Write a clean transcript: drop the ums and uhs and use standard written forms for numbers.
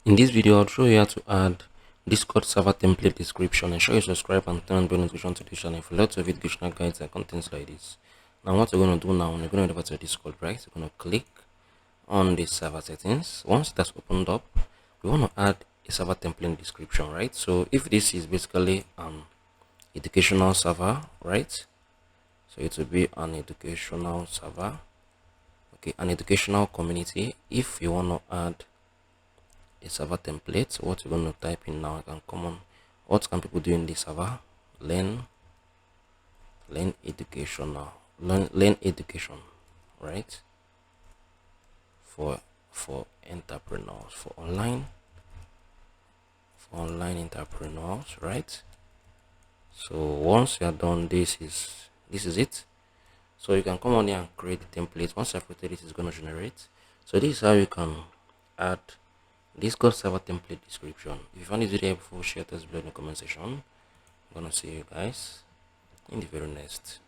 In this video, I'll show you how to add Discord server template description. Ensure you subscribe and turn on bell notification to this channel for lots of educational guides and contents like this. Now, what we're going to do now, we're going to go to Discord, right? We're going to click on the server settings. Once that's opened up, we want to add a server template description, right? So if this is basically an educational server, right? So it will be an educational server, okay, an educational community. If you want to add a server template, what you're going to type in now, can come on, what can people do in this server? Learn educational, learn education, right? For entrepreneurs, for online entrepreneurs, right? So once you are done, this is it. So you can come on here and create the template. Once I've created it, it's going to generate. So this is how you can add Discord server template description. If you found this video helpful, share this below in the comment section. I'm gonna see you guys in the very next